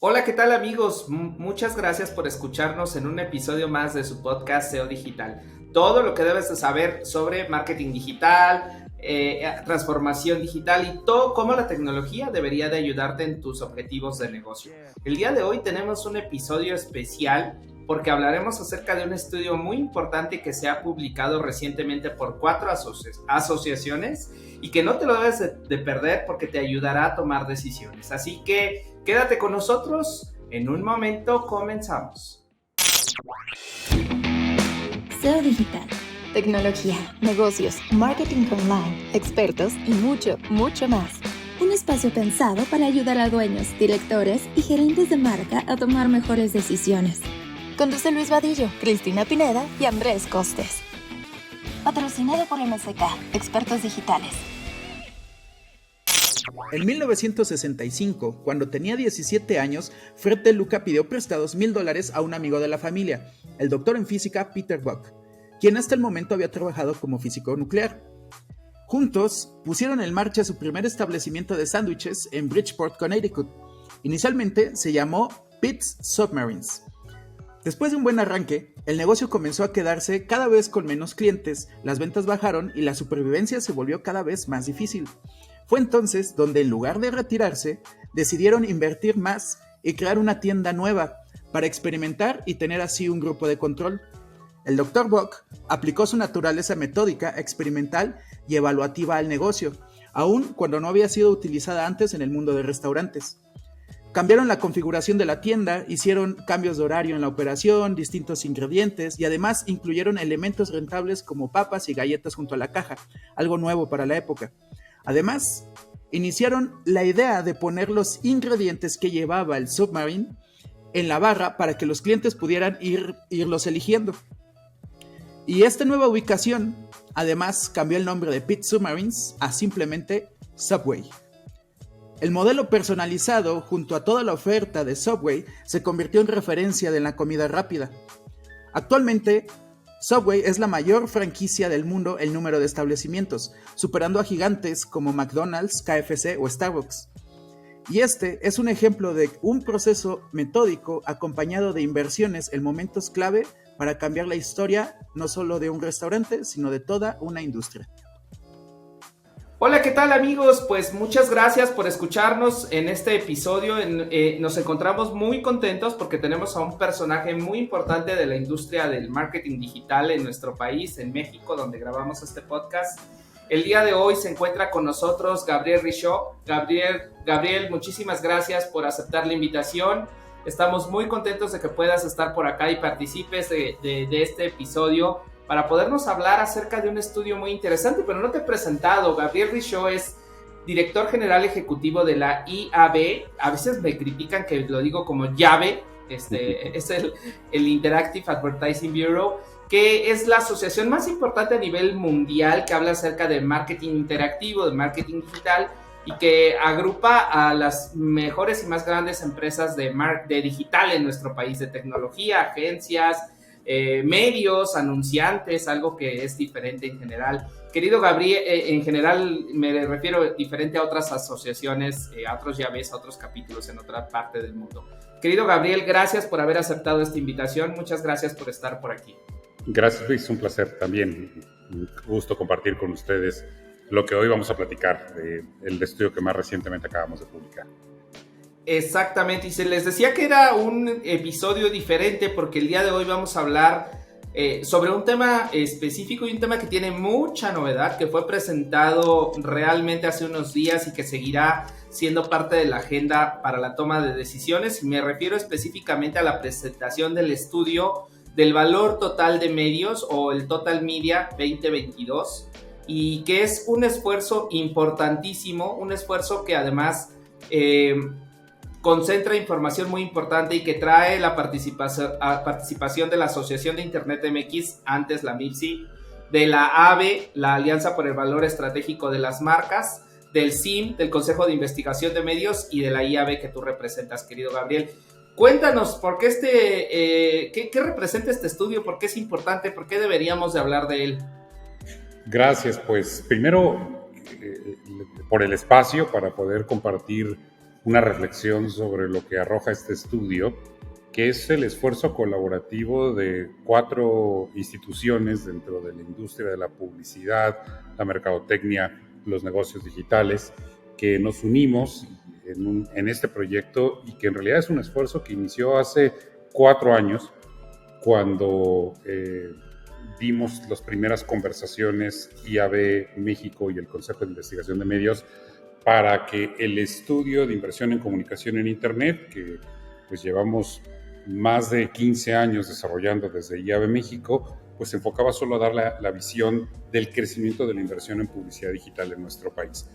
Hola, ¿qué tal amigos? Muchas gracias por escucharnos en un episodio más de su podcast SEO Digital. Todo lo que debes de saber sobre marketing digital, transformación digital y todo cómo la tecnología debería de ayudarte en tus objetivos de negocio. El día de hoy tenemos un episodio especial porque hablaremos acerca de un estudio muy importante que se ha publicado recientemente por 4 asociaciones y que no te lo debes de perder porque te ayudará a tomar decisiones. Así que quédate con nosotros, en un momento comenzamos. SEO Digital, tecnología, negocios, marketing online, expertos y mucho, mucho más. Un espacio pensado para ayudar a dueños, directores y gerentes de marca a tomar mejores decisiones. Conduce Luis Vadillo, Cristina Pineda y Andrés Costes. Patrocinado por MSK, Expertos Digitales. En 1965, cuando tenía 17 años, Fred De Luca pidió prestados $1,000 a un amigo de la familia, el doctor en física Peter Buck, quien hasta el momento había trabajado como físico nuclear. Juntos, pusieron en marcha su primer establecimiento de sándwiches en Bridgeport, Connecticut. Inicialmente se llamó Pete's Submarines. Después de un buen arranque, el negocio comenzó a quedarse cada vez con menos clientes, las ventas bajaron y la supervivencia se volvió cada vez más difícil. Fue entonces donde, en lugar de retirarse, decidieron invertir más y crear una tienda nueva para experimentar y tener así un grupo de control. El Dr. Buck aplicó su naturaleza metódica, experimental y evaluativa al negocio, aun cuando no había sido utilizada antes en el mundo de restaurantes. Cambiaron la configuración de la tienda, hicieron cambios de horario en la operación, distintos ingredientes y además incluyeron elementos rentables como papas y galletas junto a la caja, algo nuevo para la época. Además, iniciaron la idea de poner los ingredientes que llevaba el Submarine en la barra para que los clientes pudieran irlos eligiendo. Y esta nueva ubicación, además, cambió el nombre de Pete's Submarines a simplemente Subway. El modelo personalizado, junto a toda la oferta de Subway, se convirtió en referencia de la comida rápida. Actualmente, Subway es la mayor franquicia del mundo en número de establecimientos, superando a gigantes como McDonald's, KFC o Starbucks. Y este es un ejemplo de un proceso metódico acompañado de inversiones en momentos clave para cambiar la historia no solo de un restaurante, sino de toda una industria. Hola, ¿qué tal amigos? Pues muchas gracias por escucharnos en este episodio. Nos encontramos muy contentos porque tenemos a un personaje muy importante de la industria del marketing digital en nuestro país, en México, donde grabamos este podcast. El día de hoy se encuentra con nosotros Gabriel Richaud. Gabriel, muchísimas gracias por aceptar la invitación. Estamos muy contentos de que puedas estar por acá y participes de este episodio para podernos hablar acerca de un estudio muy interesante, pero no te he presentado. Gabriel Richaud es director general ejecutivo de la IAB. A veces me critican que lo digo como llave. Es el Interactive Advertising Bureau, que es la asociación más importante a nivel mundial que habla acerca de marketing interactivo, de marketing digital, y que agrupa a las mejores y más grandes empresas de digital en nuestro país, de tecnología, agencias, medios, anunciantes, algo que es diferente en general. Querido Gabriel, en general me refiero diferente a otras asociaciones, a otros llaves, a otros capítulos en otra parte del mundo. Querido Gabriel, gracias por haber aceptado esta invitación. Muchas gracias por estar por aquí. Gracias, Luis. Un placer también. Un gusto compartir con ustedes lo que hoy vamos a platicar del estudio que más recientemente acabamos de publicar. Exactamente, y se les decía que era un episodio diferente porque el día de hoy vamos a hablar sobre un tema específico y un tema que tiene mucha novedad, que fue presentado realmente hace unos días y que seguirá siendo parte de la agenda para la toma de decisiones. Me refiero específicamente a la presentación del estudio del valor total de medios o el Total Media 2022, y que es un esfuerzo importantísimo, un esfuerzo que además concentra información muy importante y que trae la participación de la Asociación de Internet MX, antes la MIPSI, de la AVE, la Alianza por el Valor Estratégico de las Marcas, del CIM, del Consejo de Investigación de Medios, y de la IAB que tú representas, querido Gabriel. Cuéntanos, ¿por qué qué representa este estudio? ¿Por qué es importante? ¿Por qué deberíamos de hablar de él? Gracias, pues primero por el espacio para poder compartir una reflexión sobre lo que arroja este estudio, que es el esfuerzo colaborativo de 4 instituciones dentro de la industria de la publicidad, la mercadotecnia, los negocios digitales, que nos unimos en este proyecto y que en realidad es un esfuerzo que inició hace 4 años, cuando dimos las primeras conversaciones IAB México y el Consejo de Investigación de Medios para que el estudio de inversión en comunicación en Internet, que pues llevamos más de 15 años desarrollando desde IAB México, pues se enfocaba solo a dar la visión del crecimiento de la inversión en publicidad digital en nuestro país.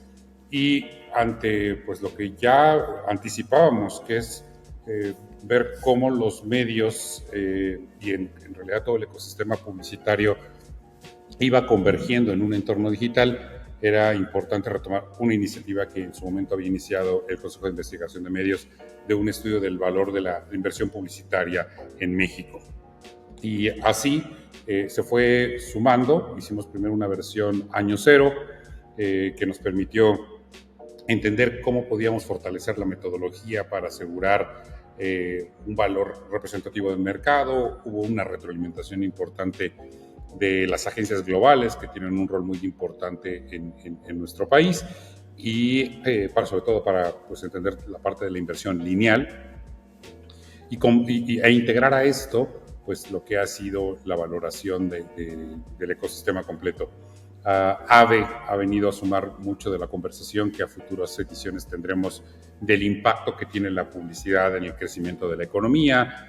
Y ante pues lo que ya anticipábamos, que es ver cómo los medios y en realidad todo el ecosistema publicitario iba convergiendo en un entorno digital, era importante retomar una iniciativa que en su momento había iniciado el Consejo de Investigación de Medios, de un estudio del valor de la inversión publicitaria en México. Y así se fue sumando. Hicimos primero una versión año cero que nos permitió entender cómo podíamos fortalecer la metodología para asegurar un valor representativo del mercado. Hubo una retroalimentación importante de las agencias globales, que tienen un rol muy importante en nuestro país, y sobre todo para pues, entender la parte de la inversión lineal e integrar a esto pues, lo que ha sido la valoración del ecosistema completo. AVE ha venido a sumar mucho de la conversación que a futuras ediciones tendremos del impacto que tiene la publicidad en el crecimiento de la economía.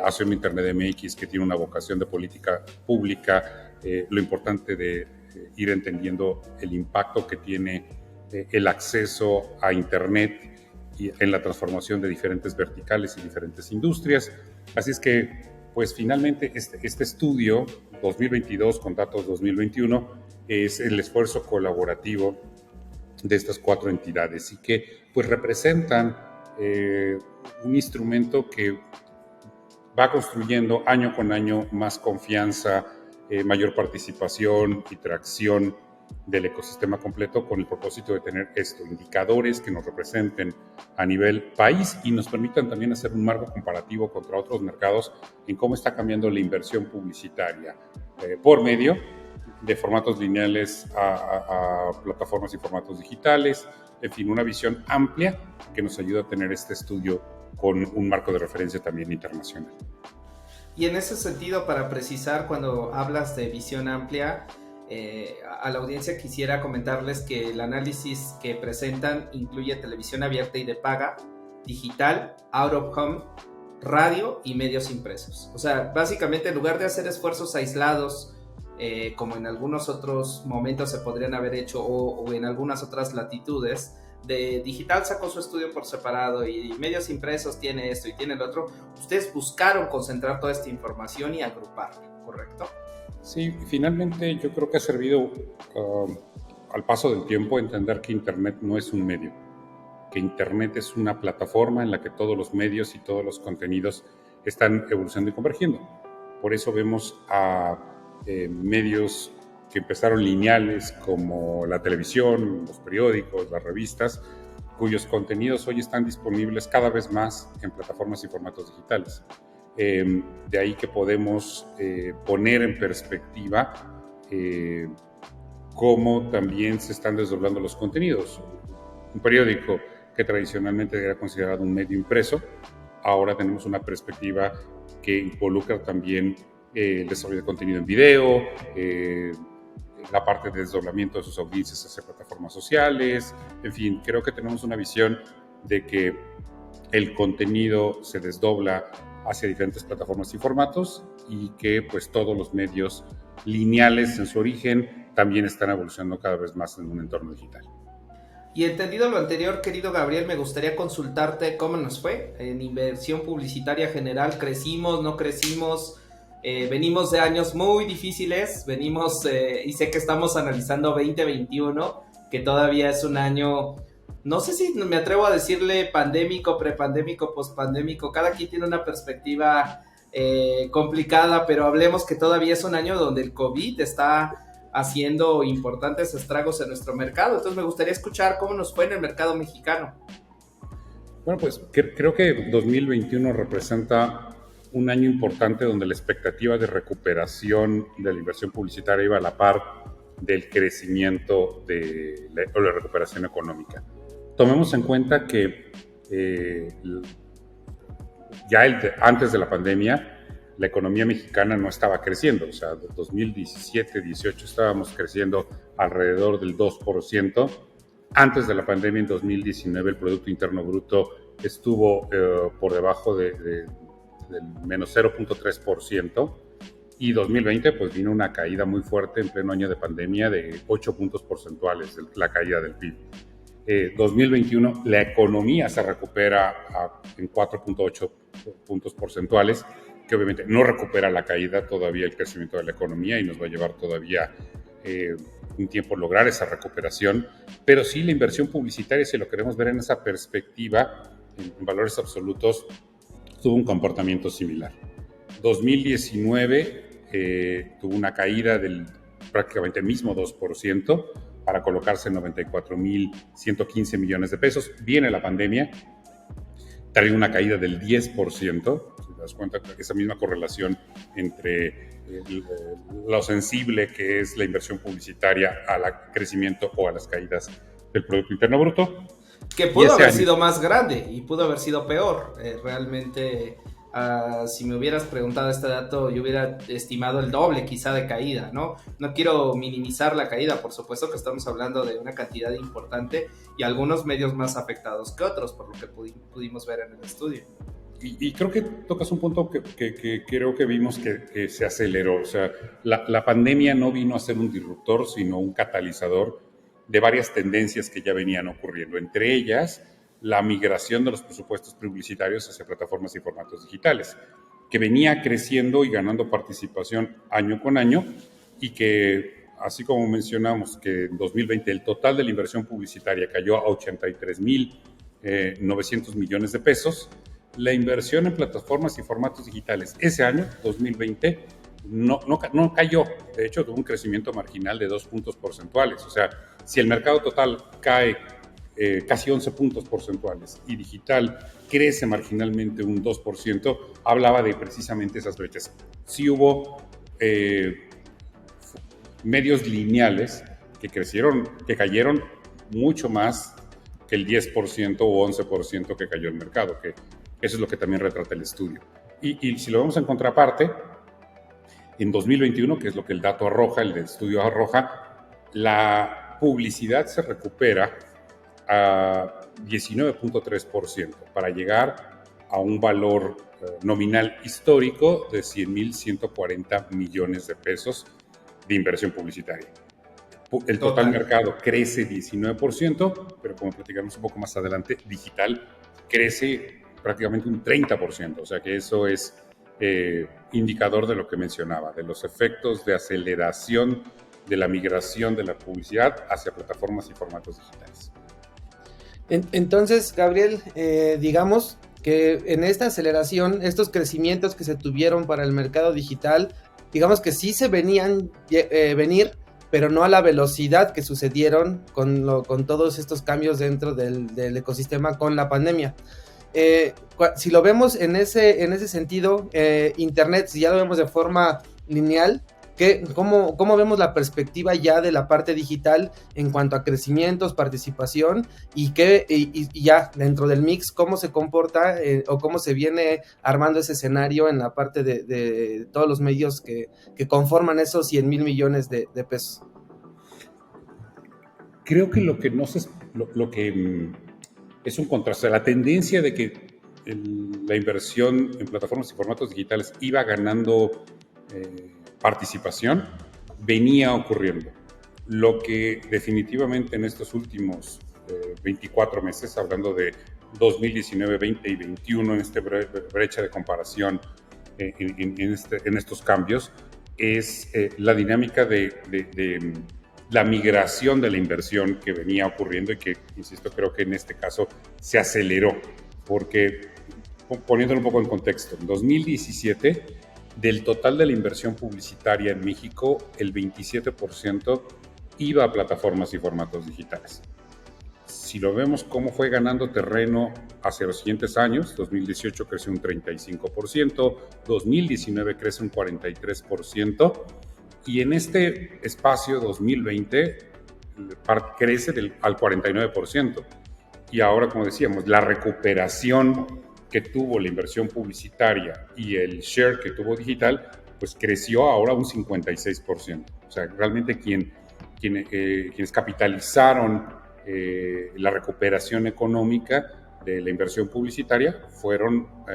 Hacemos Internet MX, que tiene una vocación de política pública, lo importante de ir entendiendo el impacto que tiene el acceso a Internet y en la transformación de diferentes verticales y diferentes industrias. Así es que, pues finalmente, este estudio 2022 con datos 2021 es el esfuerzo colaborativo de estas 4 entidades y que pues representan un instrumento que va construyendo año con año más confianza, mayor participación y tracción del ecosistema completo, con el propósito de tener indicadores que nos representen a nivel país y nos permitan también hacer un marco comparativo contra otros mercados en cómo está cambiando la inversión publicitaria por medio de formatos lineales a plataformas y formatos digitales. En fin, una visión amplia que nos ayuda a tener este estudio con un marco de referencia también internacional. Y en ese sentido, para precisar, cuando hablas de visión amplia, a la audiencia quisiera comentarles que el análisis que presentan incluye televisión abierta y de paga, digital, out of home, radio y medios impresos. O sea, básicamente, en lugar de hacer esfuerzos aislados, como en algunos otros momentos se podrían haber hecho o en algunas otras latitudes, de digital sacó su estudio por separado y medios impresos tiene esto y tiene el otro, ustedes buscaron concentrar toda esta información y agruparla, ¿correcto? Sí, finalmente yo creo que ha servido al paso del tiempo entender que Internet no es un medio, que Internet es una plataforma en la que todos los medios y todos los contenidos están evolucionando y convergiendo. Por eso vemos a medios que empezaron lineales como la televisión, los periódicos, las revistas, cuyos contenidos hoy están disponibles cada vez más en plataformas y formatos digitales. De ahí que podemos poner en perspectiva cómo también se están desdoblando los contenidos. Un periódico que tradicionalmente era considerado un medio impreso, ahora tenemos una perspectiva que involucra también el desarrollo de contenido en video, la parte de desdoblamiento de sus audiencias hacia plataformas sociales. En fin, creo que tenemos una visión de que el contenido se desdobla hacia diferentes plataformas y formatos y que pues todos los medios lineales en su origen también están evolucionando cada vez más en un entorno digital. Y entendido lo anterior, querido Gabriel, me gustaría consultarte cómo nos fue en inversión publicitaria general. ¿Crecimos, no crecimos? Venimos de años muy difíciles, y sé que estamos analizando 2021, que todavía es un año, no sé si me atrevo a decirle pandémico, prepandémico, pospandémico, cada quien tiene una perspectiva complicada, pero hablemos que todavía es un año donde el COVID está haciendo importantes estragos en nuestro mercado. Entonces me gustaría escuchar cómo nos fue en el mercado mexicano. Bueno, pues creo que 2021 representa un año importante donde la expectativa de recuperación de la inversión publicitaria iba a la par del crecimiento o la recuperación económica. Tomemos en cuenta que antes de la pandemia, la economía mexicana no estaba creciendo. O sea, de 2017-18 estábamos creciendo alrededor del 2%. Antes de la pandemia, en 2019, el Producto Interno Bruto estuvo por debajo del menos 0.3%. Y 2020, pues vino una caída muy fuerte en pleno año de pandemia de 8 puntos porcentuales, la caída del PIB. 2021, la economía se recupera en 4.8 puntos porcentuales, que obviamente no recupera la caída todavía el crecimiento de la economía y nos va a llevar todavía un tiempo lograr esa recuperación, pero sí la inversión publicitaria, si lo queremos ver en esa perspectiva, en valores absolutos, tuvo un comportamiento similar. 2019 tuvo una caída del prácticamente mismo 2%, para colocarse en 94.115 millones de pesos. Viene la pandemia, trae una caída del 10%, si te das cuenta, esa misma correlación entre lo sensible que es la inversión publicitaria al crecimiento o a las caídas del Producto Interno Bruto. Que pudo haber sido más grande y pudo haber sido peor. Realmente, si me hubieras preguntado este dato, yo hubiera estimado el doble quizá de caída, ¿no? No quiero minimizar la caída, por supuesto que estamos hablando de una cantidad importante y algunos medios más afectados que otros, por lo que pudimos ver en el estudio. Y creo que tocas un punto que creo que vimos que se aceleró. O sea, la pandemia no vino a ser un disruptor, sino un catalizador de varias tendencias que ya venían ocurriendo. Entre ellas, la migración de los presupuestos publicitarios hacia plataformas y formatos digitales, que venía creciendo y ganando participación año con año, y que, así como mencionamos que en 2020 el total de la inversión publicitaria cayó a 83.900 millones de pesos, la inversión en plataformas y formatos digitales ese año, 2020, no cayó. De hecho, tuvo un crecimiento marginal de 2 puntos porcentuales. O sea, si el mercado total cae casi 11 puntos porcentuales y digital crece marginalmente un 2%, hablaba de precisamente esas brechas. Sí hubo medios lineales que cayeron mucho más que el 10% o 11% que cayó el mercado, que eso es lo que también retrata el estudio. Y si lo vemos en contraparte, en 2021, que es lo que el dato arroja, el estudio arroja, la publicidad se recupera a 19.3% para llegar a un valor nominal histórico de 100.140 millones de pesos de inversión publicitaria. El total mercado crece 19%, pero como platicamos un poco más adelante, digital crece prácticamente un 30%, o sea que eso es indicador de lo que mencionaba, de los efectos de aceleración de la migración de la publicidad hacia plataformas y formatos digitales. Entonces, Gabriel, digamos que en esta aceleración, estos crecimientos que se tuvieron para el mercado digital, digamos que sí se venían venir, pero no a la velocidad que sucedieron con todos estos cambios dentro del ecosistema con la pandemia. Si lo vemos en ese sentido, Internet, si ya lo vemos de forma lineal, ¿cómo vemos la perspectiva ya de la parte digital en cuanto a crecimientos, participación y ya dentro del mix, cómo se comporta o cómo se viene armando ese escenario en la parte de todos los medios que conforman esos 100,000 millones de pesos? Creo que lo que es un contraste, la tendencia de que la inversión en plataformas y formatos digitales iba ganando participación, venía ocurriendo. Lo que definitivamente en estos últimos 24 meses, hablando de 2019, 20 y 21, en esta brecha de comparación en estos cambios, es la dinámica de la migración de la inversión que venía ocurriendo y que, insisto, creo que en este caso se aceleró, porque, poniéndolo un poco en contexto, en 2017, del total de la inversión publicitaria en México, el 27% iba a plataformas y formatos digitales. si lo vemos cómo fue ganando terreno hacia los siguientes años, 2018 creció un 35%, 2019 crece un 43%, y en este espacio 2020 crece al 49%. Y ahora, como decíamos, la recuperación que tuvo la inversión publicitaria y el share que tuvo digital, pues creció ahora un 56%. O sea, realmente quienes capitalizaron la recuperación económica de la inversión publicitaria fueron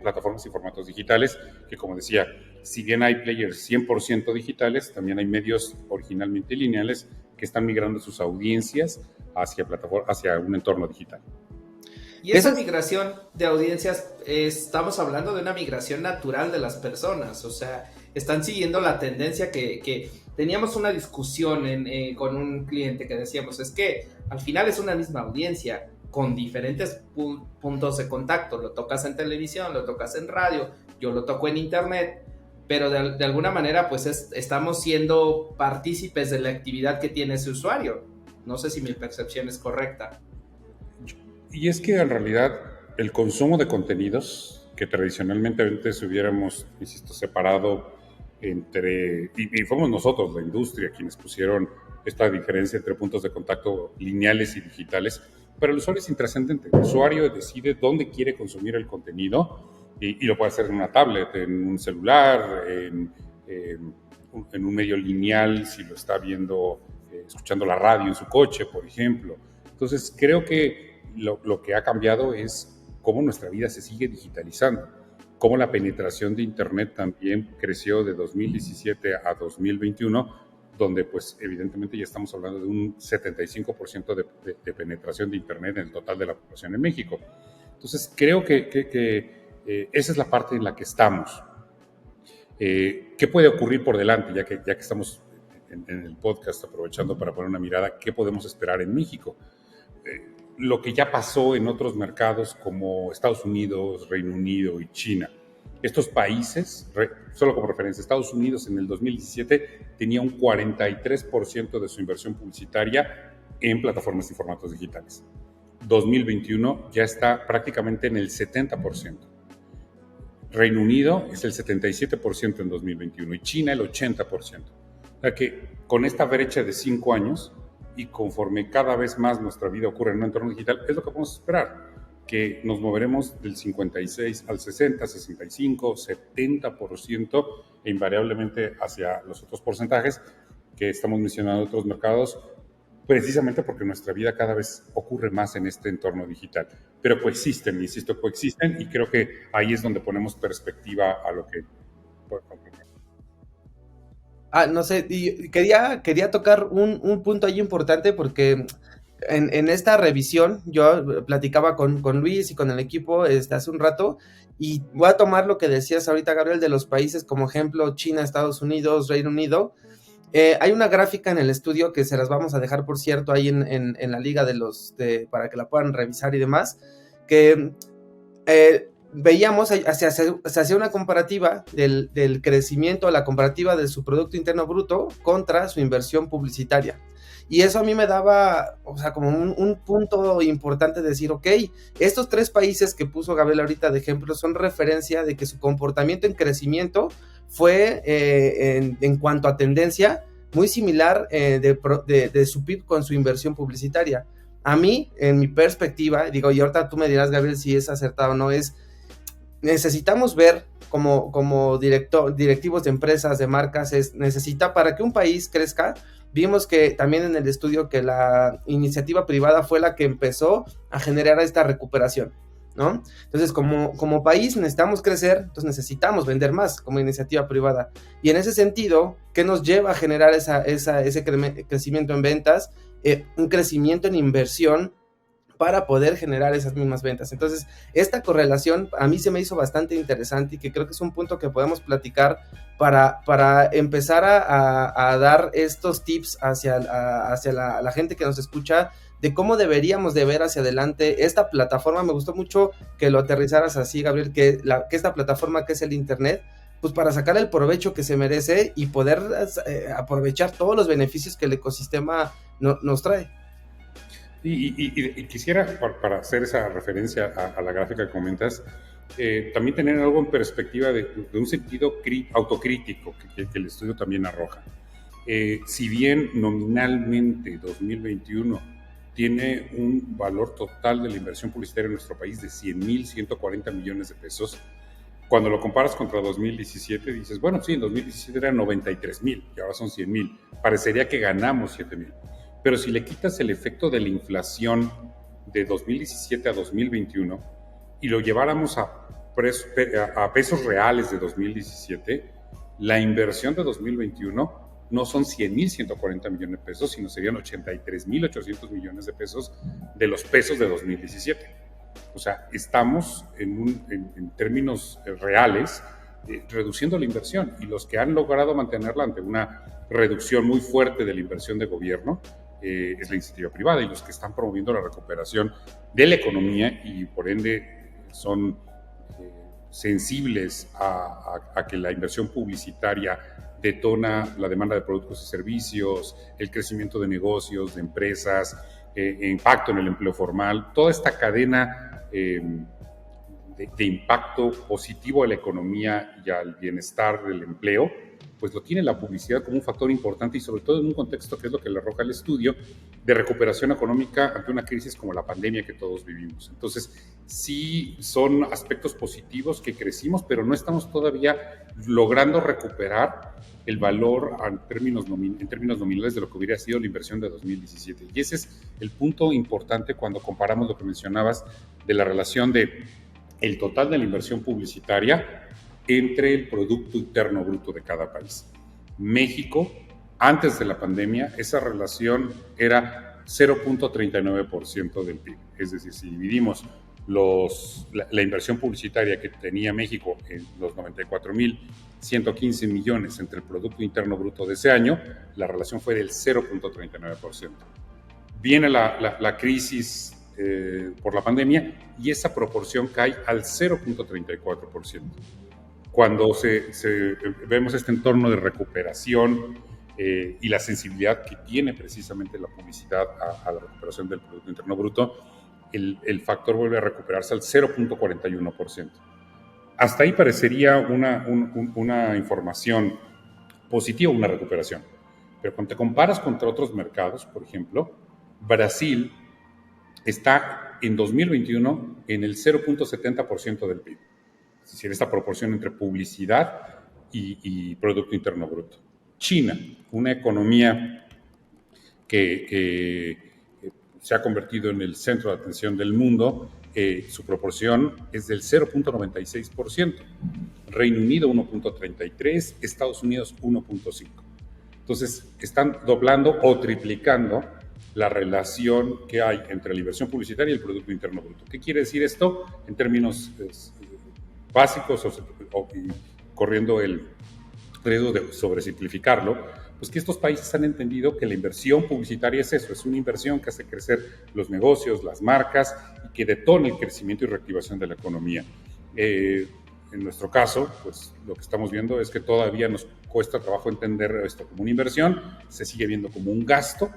plataformas y formatos digitales, que, como decía, si bien hay players 100% digitales, también hay medios originalmente lineales que están migrando sus audiencias hacia un entorno digital. Y esa migración de audiencias, estamos hablando de una migración natural de las personas, o sea, están siguiendo la tendencia que teníamos una discusión con un cliente que decíamos, es que al final es una misma audiencia con diferentes puntos de contacto, lo tocas en televisión, lo tocas en radio, yo lo toco en internet, pero de alguna manera pues estamos siendo partícipes de la actividad que tiene ese usuario. No sé si mi percepción es correcta. Y es que en realidad el consumo de contenidos, que tradicionalmente antes hubiéramos, insisto, separado y fuimos nosotros, la industria, quienes pusieron esta diferencia entre puntos de contacto lineales y digitales, pero el usuario es intrascendente. El usuario decide dónde quiere consumir el contenido y lo puede hacer en una tablet, en un celular, en un medio lineal, si lo está viendo, escuchando la radio en su coche, por ejemplo. Entonces, creo que lo que ha cambiado es cómo nuestra vida se sigue digitalizando, cómo la penetración de Internet también creció de 2017 a 2021, donde pues evidentemente ya estamos hablando de un 75% de penetración de Internet en el total de la población en México. Entonces, creo que esa es la parte en la que estamos. ¿Qué puede ocurrir por delante? Ya que estamos en el podcast, aprovechando para poner una mirada, ¿qué podemos esperar en México? Lo que ya pasó en otros mercados como Estados Unidos, Reino Unido y China. Estos países, solo como referencia, Estados Unidos en el 2017 tenía un 43% de su inversión publicitaria en plataformas y formatos digitales. 2021 ya está prácticamente en el 70%. Reino Unido es el 77% en 2021 y China el 80%. O sea que con esta brecha de 5 años, y conforme cada vez más nuestra vida ocurre en un entorno digital, es lo que podemos esperar, que nos moveremos del 56 al 60, 65, 70% e invariablemente hacia los otros porcentajes que estamos mencionando en otros mercados, precisamente porque nuestra vida cada vez ocurre más en este entorno digital. Pero coexisten, insisto, coexisten, y creo que ahí es donde ponemos perspectiva a lo que puede ocurrir. No sé, y quería tocar un punto ahí importante porque en esta revisión yo platicaba con Luis y con el equipo hace un rato, y voy a tomar lo que decías ahorita, Gabriel, de los países como ejemplo China, Estados Unidos, Reino Unido. Hay una gráfica en el estudio que se las vamos a dejar, por cierto, ahí en la liga para que la puedan revisar y demás, que veíamos, se hacía una comparativa del crecimiento, la comparativa de su Producto Interno Bruto contra su inversión publicitaria. Y eso a mí me daba, o sea, como un punto importante de decir, ok, estos 3 países que puso Gabriel ahorita de ejemplo son referencia de que su comportamiento en crecimiento fue, en cuanto a tendencia, muy similar de su PIB con su inversión publicitaria. A mí, en mi perspectiva, digo, y ahorita tú me dirás, Gabriel, si es acertado o no, necesitamos ver como directivos de empresas, de marcas, necesita, para que un país crezca. Vimos que también en el estudio que la iniciativa privada fue la que empezó a generar esta recuperación, ¿no? Entonces, como país necesitamos crecer, entonces necesitamos vender más como iniciativa privada. Y en ese sentido, ¿qué nos lleva a generar ese crecimiento en ventas? Un crecimiento en inversión para poder generar esas mismas ventas. Entonces, esta correlación a mí se me hizo bastante interesante y que creo que es un punto que podemos platicar para empezar a dar estos tips hacia la gente que nos escucha, de cómo deberíamos de ver hacia adelante esta plataforma. Me gustó mucho que lo aterrizaras así, Gabriel, que esta plataforma que es el Internet, pues para sacar el provecho que se merece y poder aprovechar todos los beneficios que el ecosistema nos trae. Y quisiera, para hacer esa referencia a la gráfica que comentas, también tener algo en perspectiva de un sentido autocrítico que el estudio también arroja. Si bien nominalmente 2021 tiene un valor total de la inversión publicitaria en nuestro país de 100.140 millones de pesos, cuando lo comparas contra 2017, dices, bueno, sí, en 2017 eran 93,000 y ahora son 100,000. Parecería que ganamos 7,000. Pero si le quitas el efecto de la inflación de 2017 a 2021 y lo lleváramos a pesos reales de 2017, la inversión de 2021 no son 100.140 millones de pesos, sino serían 83.800 millones de pesos de los pesos de 2017. O sea, estamos en términos reales reduciendo la inversión, y los que han logrado mantenerla ante una reducción muy fuerte de la inversión de gobierno es la iniciativa privada, y los que están promoviendo la recuperación de la economía y por ende son sensibles a que la inversión publicitaria detona la demanda de productos y servicios, el crecimiento de negocios, de empresas, impacto en el empleo formal, toda esta cadena de impacto positivo a la economía y al bienestar del empleo, pues lo tiene la publicidad como un factor importante, y sobre todo en un contexto que es lo que le arroja el estudio de recuperación económica ante una crisis como la pandemia que todos vivimos. Entonces, sí son aspectos positivos que crecimos, pero no estamos todavía logrando recuperar el valor en términos nominales de lo que hubiera sido la inversión de 2017. Y ese es el punto importante cuando comparamos lo que mencionabas de la relación de el total de la inversión publicitaria entre el Producto Interno Bruto de cada país. México, antes de la pandemia, esa relación era 0.39% del PIB. Es decir, si dividimos la inversión publicitaria que tenía México en los 94.115 millones entre el Producto Interno Bruto de ese año, la relación fue del 0.39%. Viene la crisis por la pandemia y esa proporción cae al 0.34%. Cuando vemos este entorno de recuperación y la sensibilidad que tiene precisamente la publicidad a la recuperación del Producto Interno Bruto, el factor vuelve a recuperarse al 0.41%. Hasta ahí parecería una información positiva, una recuperación. Pero cuando te comparas contra otros mercados, por ejemplo, Brasil está en 2021 en el 0.70% del PIB. Es decir, esta proporción entre publicidad y Producto Interno Bruto. China, una economía que se ha convertido en el centro de atención del mundo, su proporción es del 0.96%. Reino Unido 1.33%, Estados Unidos 1.5%. Entonces, están doblando o triplicando la relación que hay entre la inversión publicitaria y el Producto Interno Bruto. ¿Qué quiere decir esto en términos básicos y corriendo el riesgo de sobresimplificarlo? Pues que estos países han entendido que la inversión publicitaria es eso, es una inversión que hace crecer los negocios, las marcas, y que detona el crecimiento y reactivación de la economía. En nuestro caso, pues lo que estamos viendo es que todavía nos cuesta trabajo entender esto como una inversión, se sigue viendo como un gasto,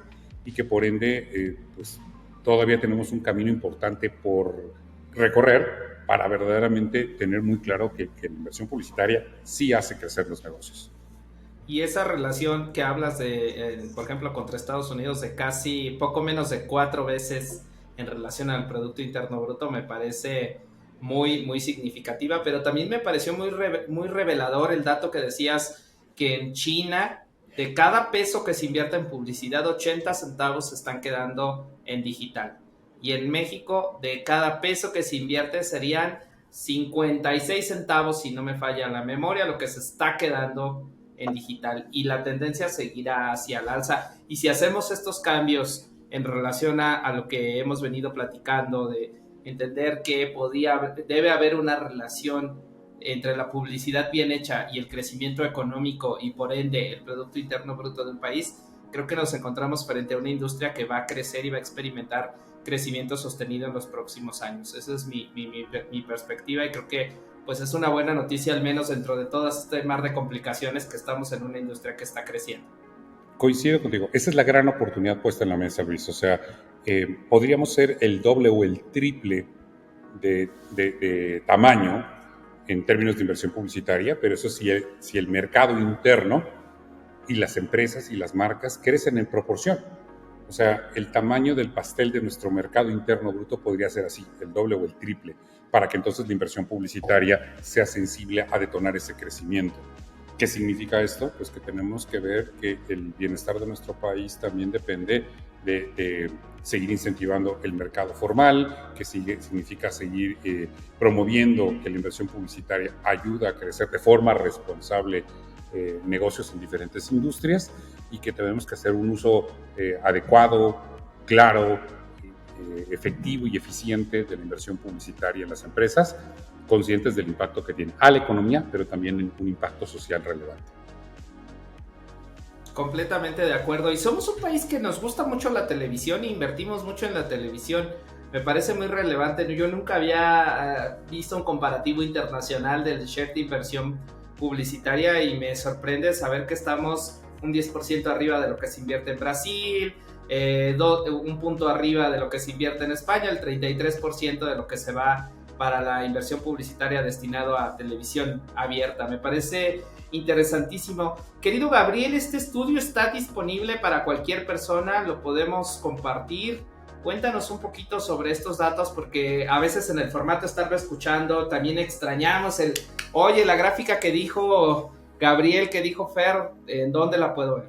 y que por ende pues todavía tenemos un camino importante por recorrer para verdaderamente tener muy claro que la inversión publicitaria sí hace crecer los negocios. Y esa relación que hablas de, por ejemplo, contra Estados Unidos, de casi poco menos de 4 veces en relación al Producto Interno Bruto, me parece muy, muy significativa, pero también me pareció muy revelador el dato que decías que en China, de cada peso que se invierte en publicidad, 80 centavos se están quedando en digital. Y en México, de cada peso que se invierte serían 56 centavos, si no me falla la memoria, lo que se está quedando en digital, y la tendencia seguirá hacia el alza. Y si hacemos estos cambios en relación a lo que hemos venido platicando, de entender que debe haber una relación entre la publicidad bien hecha y el crecimiento económico, y por ende el Producto Interno Bruto de un país, creo que nos encontramos frente a una industria que va a crecer y va a experimentar crecimiento sostenido en los próximos años. Esa es mi perspectiva, y creo que pues es una buena noticia, al menos dentro de todo este mar de complicaciones, que estamos en una industria que está creciendo. Coincido contigo. Esa es la gran oportunidad puesta en la mesa, Luis. O sea, podríamos ser el doble o el triple de tamaño en términos de inversión publicitaria, pero eso si el mercado interno y las empresas y las marcas crecen en proporción. O sea, el tamaño del pastel de nuestro mercado interno bruto podría ser así, el doble o el triple, para que entonces la inversión publicitaria sea sensible a detonar ese crecimiento. ¿Qué significa esto? Pues que tenemos que ver que el bienestar de nuestro país también depende de seguir incentivando el mercado formal, que significa seguir promoviendo que la inversión publicitaria ayuda a crecer de forma responsable negocios en diferentes industrias y que tenemos que hacer un uso adecuado, claro, efectivo y eficiente de la inversión publicitaria en las empresas, conscientes del impacto que tiene a la economía, pero también un impacto social relevante. Completamente de acuerdo. Y somos un país que nos gusta mucho la televisión e invertimos mucho en la televisión. Me parece muy relevante. Yo nunca había visto un comparativo internacional del share de inversión publicitaria y me sorprende saber que estamos un 10% arriba de lo que se invierte en Brasil, un punto arriba de lo que se invierte en España, el 33% de lo que se va para la inversión publicitaria destinado a televisión abierta. Me parece interesantísimo. Querido Gabriel, este estudio está disponible para cualquier persona, lo podemos compartir. Cuéntanos un poquito sobre estos datos, porque a veces en el formato estarlo escuchando también extrañamos oye, la gráfica que dijo Gabriel, que dijo Fer, ¿en dónde la puedo ver?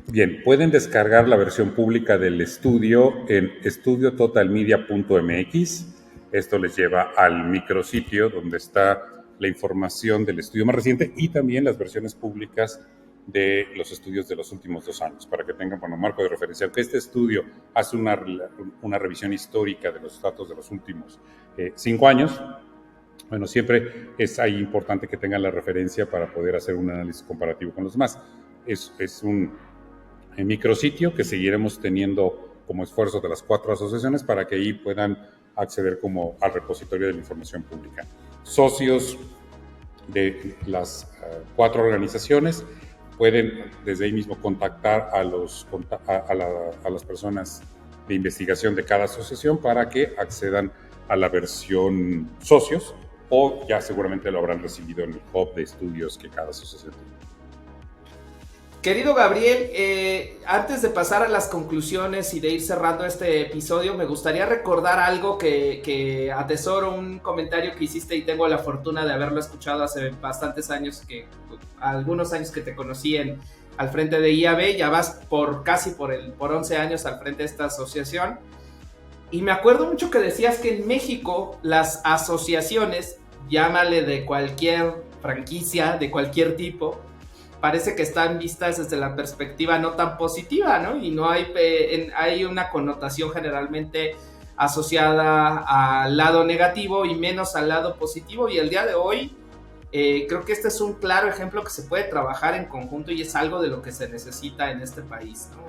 Bien, pueden descargar la versión pública del estudio en estudiototalmedia.mx. Esto les lleva al micrositio donde está la información del estudio más reciente y también las versiones públicas de los estudios de los últimos 2 años, para que tengan marco de referencia. Aunque este estudio hace una revisión histórica de los datos de los últimos 5 años, bueno, siempre es ahí importante que tengan la referencia para poder hacer un análisis comparativo con los demás. Es un micrositio que seguiremos teniendo como esfuerzo de las 4 asociaciones para que ahí puedan acceder como al repositorio de la información pública. Socios de las 4 organizaciones pueden desde ahí mismo contactar a las personas de investigación de cada asociación para que accedan a la versión socios, o ya seguramente lo habrán recibido en el hub de estudios que cada asociación tiene. Querido Gabriel, antes de pasar a las conclusiones y de ir cerrando este episodio, me gustaría recordar algo que atesoro, un comentario que hiciste y tengo la fortuna de haberlo escuchado hace bastantes años, algunos años que te conocí al frente de IAB, ya vas por 11 años al frente de esta asociación. Y me acuerdo mucho que decías que en México las asociaciones, llámale de cualquier franquicia, de cualquier tipo, parece que están vistas desde la perspectiva no tan positiva, ¿no? Y no hay una connotación generalmente asociada al lado negativo y menos al lado positivo. Y el día de hoy creo que este es un claro ejemplo que se puede trabajar en conjunto y es algo de lo que se necesita en este país, ¿no?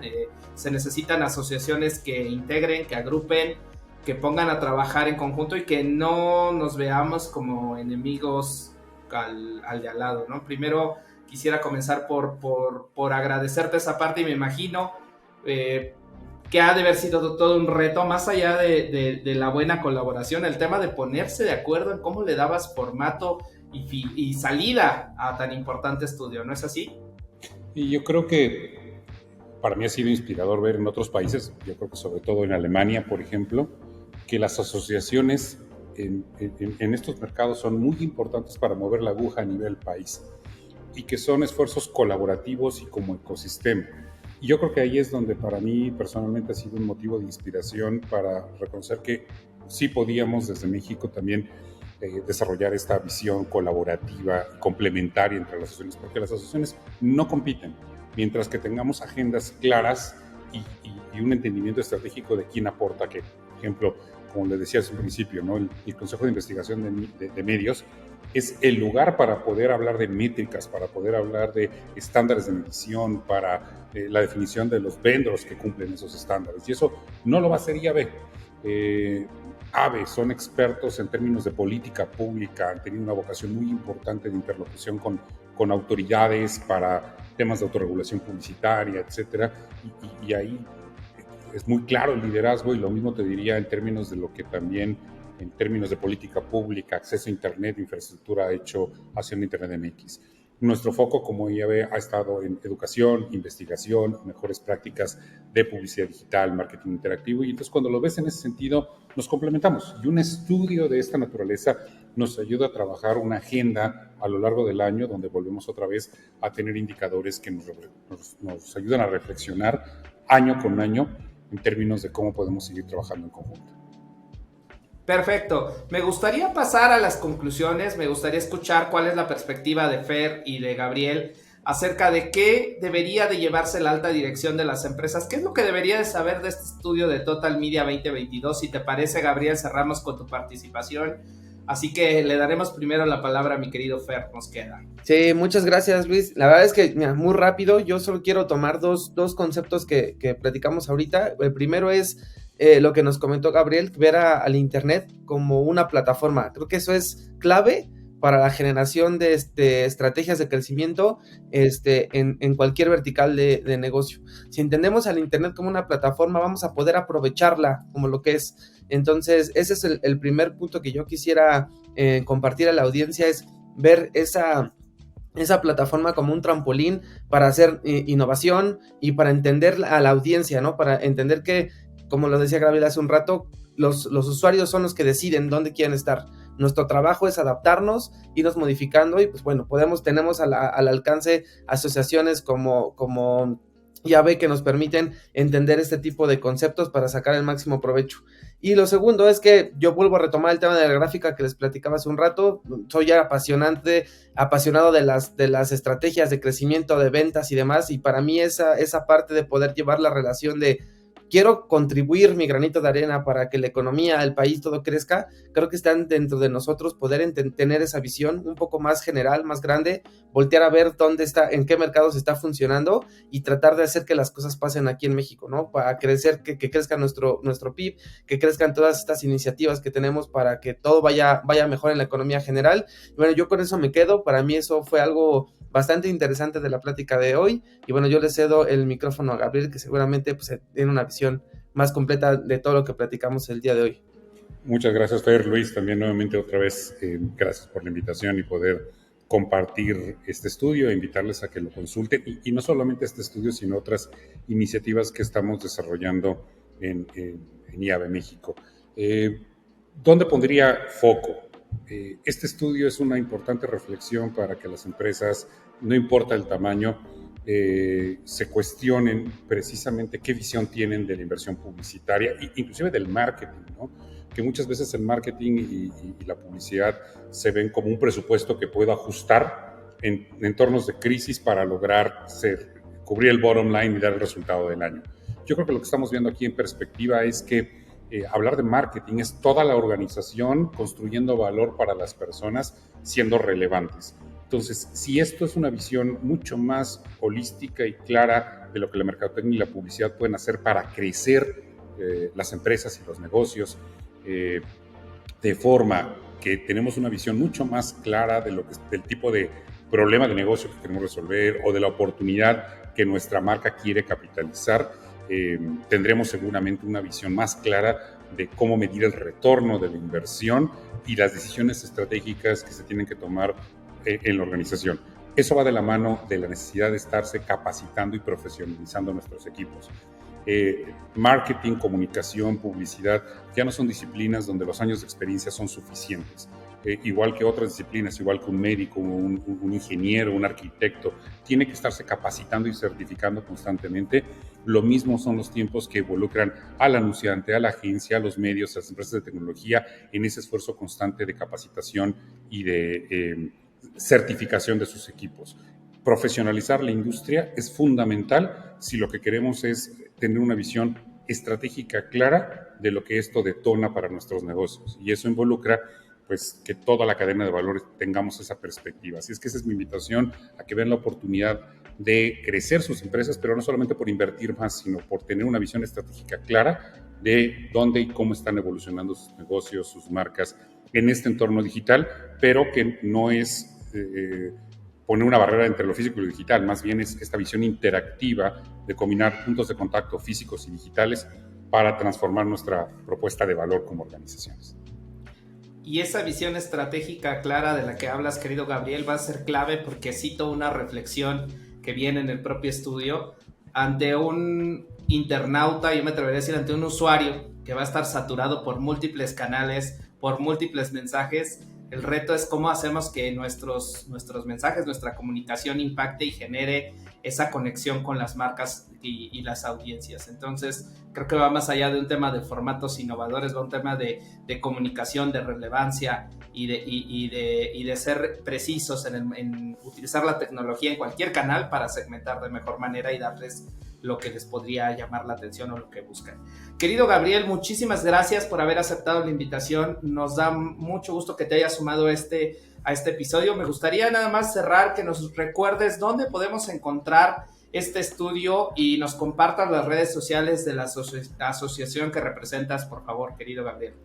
Se necesitan asociaciones que integren, que agrupen, que pongan a trabajar en conjunto y que no nos veamos como enemigos al de al lado, ¿no? Primero quisiera comenzar por agradecerte esa parte y me imagino que ha de haber sido todo un reto, más allá de la buena colaboración, el tema de ponerse de acuerdo en cómo le dabas formato y salida a tan importante estudio, ¿no es así? Y yo creo que para mí ha sido inspirador ver en otros países, yo creo que sobre todo en Alemania, por ejemplo, que las asociaciones en estos mercados son muy importantes para mover la aguja a nivel país y que son esfuerzos colaborativos y como ecosistema. Y yo creo que ahí es donde para mí personalmente ha sido un motivo de inspiración para reconocer que sí podíamos desde México también desarrollar esta visión colaborativa y complementaria entre las asociaciones, porque las asociaciones no compiten, mientras que tengamos agendas claras y un entendimiento estratégico de quién aporta qué. Por ejemplo, como les decía hace un principio, ¿no? El Consejo de Investigación de Medios es el lugar para poder hablar de métricas, para poder hablar de estándares de medición, para la definición de los vendors que cumplen esos estándares. Y eso no lo va a hacer IAB. AVE son expertos en términos de política pública, han tenido una vocación muy importante de interlocución con autoridades para temas de autorregulación publicitaria, etcétera, y ahí es muy claro el liderazgo, y lo mismo te diría en términos de lo que también, en términos de política pública, acceso a Internet, infraestructura, ha hecho Haciendo Internet MX. Nuestro foco como IAB ha estado en educación, investigación, mejores prácticas de publicidad digital, marketing interactivo, y entonces cuando lo ves en ese sentido nos complementamos, y un estudio de esta naturaleza nos ayuda a trabajar una agenda a lo largo del año donde volvemos otra vez a tener indicadores que nos ayudan a reflexionar año con año en términos de cómo podemos seguir trabajando en conjunto. Perfecto. Me gustaría pasar a las conclusiones, me gustaría escuchar cuál es la perspectiva de Fer y de Gabriel acerca de qué debería de llevarse la alta dirección de las empresas, qué es lo que debería de saber de este estudio de Total Media 2022. Si te parece, Gabriel, cerramos con tu participación, así que le daremos primero la palabra a mi querido Fer, nos queda. Sí, muchas gracias, Luis. La verdad es que, mira, muy rápido, yo solo quiero tomar dos conceptos que platicamos ahorita. El primero es lo que nos comentó Gabriel, ver al Internet como una plataforma. Creo que eso es clave para la generación de estrategias de crecimiento en cualquier vertical de negocio. Si entendemos al Internet como una plataforma, vamos a poder aprovecharla como lo que es. Entonces, ese es el primer punto que yo quisiera compartir a la audiencia, es ver esa plataforma como un trampolín para hacer innovación y para entender a la audiencia, ¿no? Para entender que, como lo decía Gabriel hace un rato, los usuarios son los que deciden dónde quieren estar. Nuestro trabajo es adaptarnos, irnos modificando, y pues bueno, tenemos al alcance asociaciones como IAB que nos permiten entender este tipo de conceptos para sacar el máximo provecho. Y lo segundo es que yo vuelvo a retomar el tema de la gráfica que les platicaba hace un rato. Soy ya apasionado de las estrategias de crecimiento, de ventas y demás, y para mí esa parte de poder llevar la relación de quiero contribuir mi granito de arena para que la economía, el país, todo crezca, creo que están dentro de nosotros poder tener esa visión un poco más general, más grande, voltear a ver dónde está, en qué mercados está funcionando y tratar de hacer que las cosas pasen aquí en México, ¿no? Para crecer, que crezca nuestro PIB, que crezcan todas estas iniciativas que tenemos para que todo vaya mejor en la economía general. Y bueno, yo con eso me quedo. Para mí eso fue algo bastante interesante de la plática de hoy, y bueno, yo le cedo el micrófono a Gabriel, que seguramente pues tiene una visión más completa de todo lo que platicamos el día de hoy. Muchas gracias, Fer. Luis, también nuevamente otra vez, gracias por la invitación y poder compartir este estudio e invitarles a que lo consulten, y no solamente este estudio, sino otras iniciativas que estamos desarrollando en IAB México. ¿Dónde pondría foco? Este estudio es una importante reflexión para que las empresas, no importa el tamaño, se cuestionen precisamente qué visión tienen de la inversión publicitaria, inclusive del marketing, ¿no? Que muchas veces el marketing y la publicidad se ven como un presupuesto que puedo ajustar en entornos de crisis para lograr cubrir el bottom line y dar el resultado del año. Yo creo que lo que estamos viendo aquí en perspectiva es que hablar de marketing es toda la organización construyendo valor para las personas, siendo relevantes. Entonces, si esto es una visión mucho más holística y clara de lo que la mercadotecnia y la publicidad pueden hacer para crecer las empresas y los negocios, de forma que tenemos una visión mucho más clara de del tipo de problema de negocio que queremos resolver o de la oportunidad que nuestra marca quiere capitalizar, tendremos seguramente una visión más clara de cómo medir el retorno de la inversión y las decisiones estratégicas que se tienen que tomar en la organización. Eso va de la mano de la necesidad de estarse capacitando y profesionalizando nuestros equipos. Marketing, comunicación, publicidad ya no son disciplinas donde los años de experiencia son suficientes. Igual que otras disciplinas, igual que un médico, un ingeniero, un arquitecto, tiene que estarse capacitando y certificando constantemente. Lo mismo son los tiempos que involucran al anunciante, a la agencia, a los medios, a las empresas de tecnología en ese esfuerzo constante de capacitación y de certificación de sus equipos. Profesionalizar la industria es fundamental si lo que queremos es tener una visión estratégica clara de lo que esto detona para nuestros negocios, y eso involucra pues que toda la cadena de valores tengamos esa perspectiva. Así es que esa es mi invitación, a que vean la oportunidad de crecer sus empresas, pero no solamente por invertir más, sino por tener una visión estratégica clara de dónde y cómo están evolucionando sus negocios, sus marcas en este entorno digital, pero que no es poner una barrera entre lo físico y lo digital, más bien es esta visión interactiva de combinar puntos de contacto físicos y digitales para transformar nuestra propuesta de valor como organizaciones. Y esa visión estratégica clara de la que hablas, querido Gabriel, va a ser clave porque cito una reflexión que viene en el propio estudio ante un internauta, yo me atrevería a decir ante un usuario que va a estar saturado por múltiples canales, por múltiples mensajes. El reto es cómo hacemos que nuestros mensajes, nuestra comunicación impacte y genere esa conexión con las marcas y las audiencias. Entonces, creo que va más allá de un tema de formatos innovadores, va un tema de comunicación, de relevancia y de ser precisos en utilizar la tecnología en cualquier canal para segmentar de mejor manera y darles lo que les podría llamar la atención o lo que buscan. Querido Gabriel, muchísimas gracias por haber aceptado la invitación. Nos da mucho gusto que te hayas sumado a este episodio. Me gustaría nada más cerrar, que nos recuerdes dónde podemos encontrar este estudio y nos compartas las redes sociales de la asociación que representas, por favor, querido Gabriel.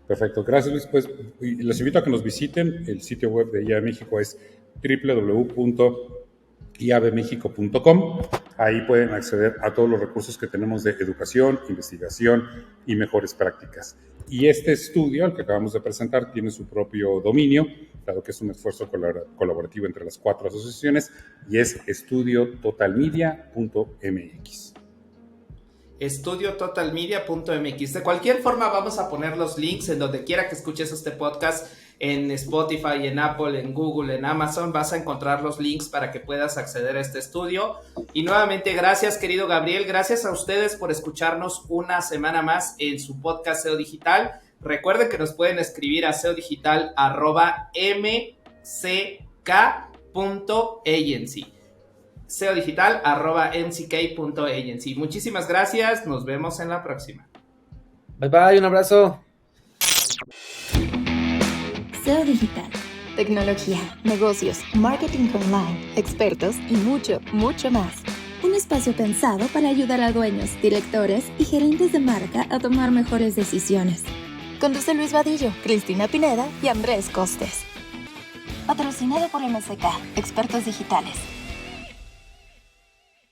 Perfecto, gracias Luis. Pues les invito a que nos visiten. El sitio web de IAB México es www.iabmexico.com. Ahí pueden acceder a todos los recursos que tenemos de educación, investigación y mejores prácticas. Y este estudio, el que acabamos de presentar, tiene su propio dominio, dado que es un esfuerzo colaborativo entre las 4 asociaciones, y es estudiototalmedia.mx. Estudiototalmedia.mx. De cualquier forma, vamos a poner los links en donde quiera que escuches este podcast, en Spotify, en Apple, en Google, en Amazon. Vas a encontrar los links para que puedas acceder a este estudio. Y nuevamente, gracias, querido Gabriel. Gracias a ustedes por escucharnos una semana más en su podcast SEO Digital. Recuerden que nos pueden escribir a seodigital@mck.agency. seodigital@mck.agency. Muchísimas gracias. Nos vemos en la próxima. Bye bye, un abrazo. SEO Digital. Tecnología, negocios, marketing online, expertos y mucho, mucho más. Un espacio pensado para ayudar a dueños, directores y gerentes de marca a tomar mejores decisiones. Conduce Luis Vadillo, Cristina Pineda y Andrés Costes. Patrocinado por MSK, Expertos Digitales.